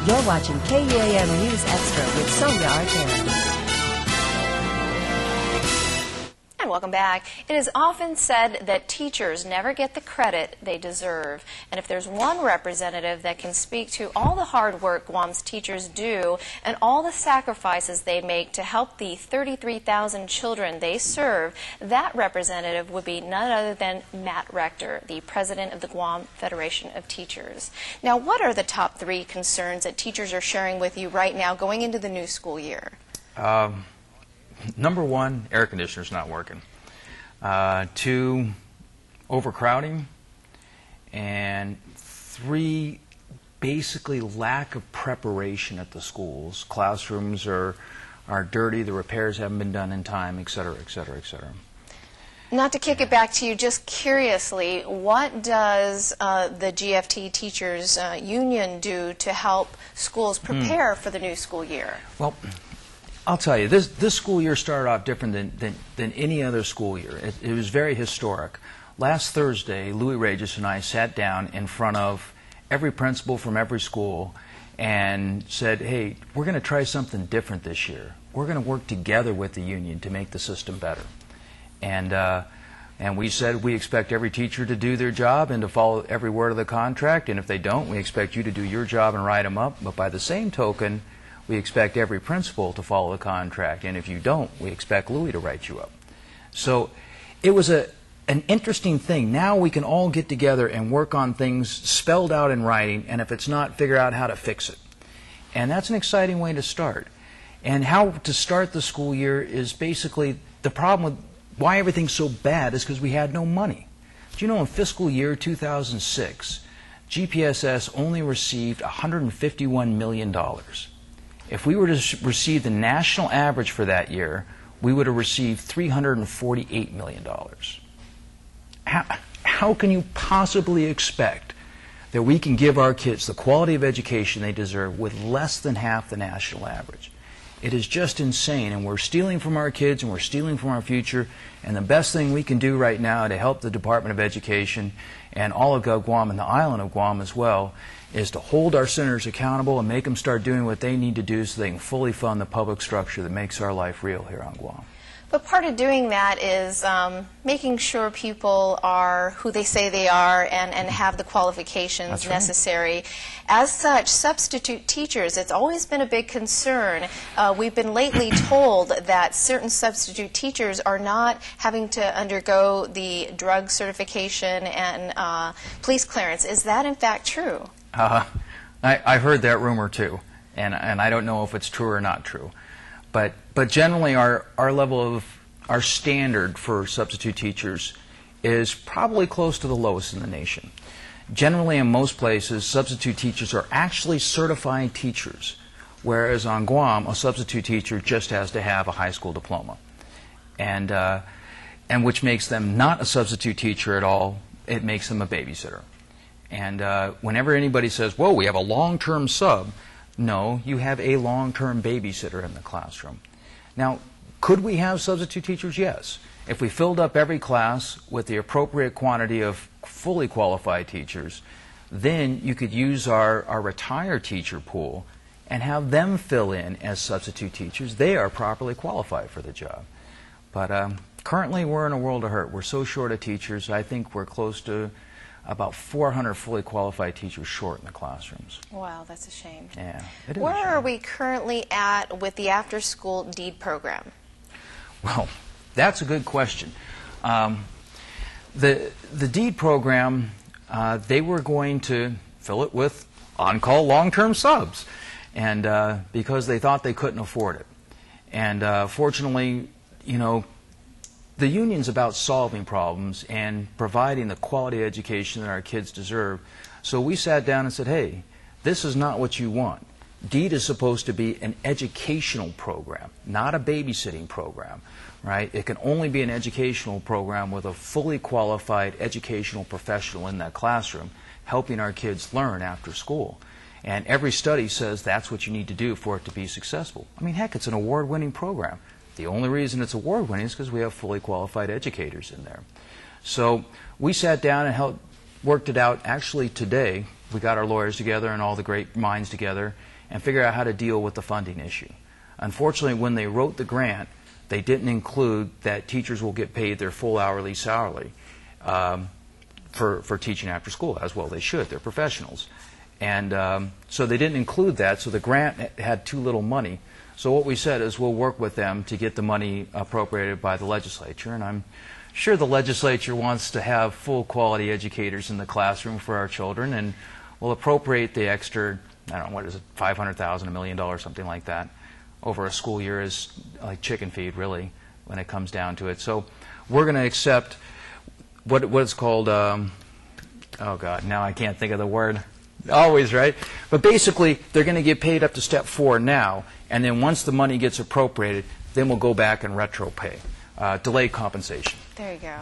You're watching KUAM News Extra with Sonia Artera. And welcome back. It is often said that teachers never get the credit they deserve. And if there's one representative that can speak to all the hard work Guam's teachers do and all the sacrifices they make to help the 33,000 children they serve, that representative would be none other than Matt Rector, the president of the Guam Federation of Teachers. Now, what are the top 3 concerns that teachers are sharing with you right now going into the new school year? Number 1, air conditioner's not working. 2, overcrowding. And 3, basically lack of preparation at the schools. Classrooms are dirty, the repairs haven't been done in time, et cetera, et cetera, et cetera. Not to kick it back to you, just curiously, what does the GFT Teachers Union do to help schools prepare for the new school year? Well, I'll tell you, this school year started off different than any other school year. It was very historic. Last Thursday, Louis Regis and I sat down in front of every principal from every school and said, hey, we're going to try something different this year. We're going to work together with the union to make the system better. And we said we expect every teacher to do their job and to follow every word of the contract, and if they don't, we expect you to do your job and write them up. But by the same token, we expect every principal to follow the contract, and if you don't, we expect Louis to write you up. So it was an interesting thing. Now we can all get together and work on things spelled out in writing, and if it's not, figure out how to fix it. And that's an exciting way to start. And how to start the school year is basically the problem with why everything's so bad is because we had no money. Do you know in fiscal year 2006, GPSS only received $151 million. If we were to receive the national average for that year, we would have received $348 million. How can you possibly expect that we can give our kids the quality of education they deserve with less than half the national average? It is just insane, and we're stealing from our kids and we're stealing from our future, and the best thing we can do right now to help the Department of Education and all of Guam and the island of Guam as well is to hold our senators accountable and make them start doing what they need to do so they can fully fund the public structure that makes our life real here on Guam. But part of doing that is making sure people are who they say they are and have the qualifications necessary. As such, substitute teachers, it's always been a big concern. We've been lately told that certain substitute teachers are not having to undergo the drug certification and police clearance. Is that in fact true? I heard that rumor too, and I don't know if it's true or not true. But generally our level of, our standard for substitute teachers is probably close to the lowest in the nation. Generally in most places, substitute teachers are actually certified teachers, whereas on Guam, a substitute teacher just has to have a high school diploma. And which makes them not a substitute teacher at all, it makes them a babysitter. And whenever anybody says, whoa, we have a long-term sub, no, you have a long-term babysitter in the classroom. Now, could we have substitute teachers? Yes. If we filled up every class with the appropriate quantity of fully qualified teachers, then you could use our retired teacher pool and have them fill in as substitute teachers. They are properly qualified for the job. But currently we're in a world of hurt. We're so short of teachers. I think we're close to about 400 fully qualified teachers short in the classrooms. Wow, that's a shame. Yeah, it is. Where are we currently at with the after-school deed program? Well, that's a good question. The deed program, they were going to fill it with on-call long-term subs, and because they thought they couldn't afford it. And fortunately, you know, the union's about solving problems and providing the quality education that our kids deserve. So we sat down and said, hey, this is not what you want. DEED is supposed to be an educational program, not a babysitting program, right? It can only be an educational program with a fully qualified educational professional in that classroom helping our kids learn after school. And every study says that's what you need to do for it to be successful. I mean, heck, it's an award-winning program. The only reason it's award-winning is because we have fully qualified educators in there. So we sat down and worked it out actually today we got our lawyers together and all the great minds together and figured out how to deal with the funding issue. Unfortunately, when they wrote the grant, they didn't include that teachers will get paid their full hourly salary for teaching after school, as well they should. They're professionals. And so they didn't include that, so the grant had too little money. So what we said is we'll work with them to get the money appropriated by the legislature, and I'm sure the legislature wants to have full quality educators in the classroom for our children, and we'll appropriate the extra, I don't know, what is it, $500,000, $1 million, something like that, over a school year is like chicken feed, really, when it comes down to it. So we're going to accept what's called, oh God, now I can't think of the word. Always, right? But basically, they're going to get paid up to step 4 now, and then once the money gets appropriated, then we'll go back and retro pay. Delayed compensation. There you go.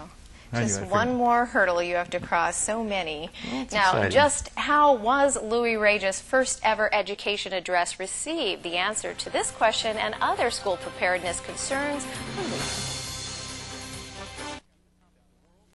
Now Just one more hurdle you have to cross, so many. Well, now, exciting. just how was Louis Regis' first ever education address received? The answer to this question and other school preparedness concerns.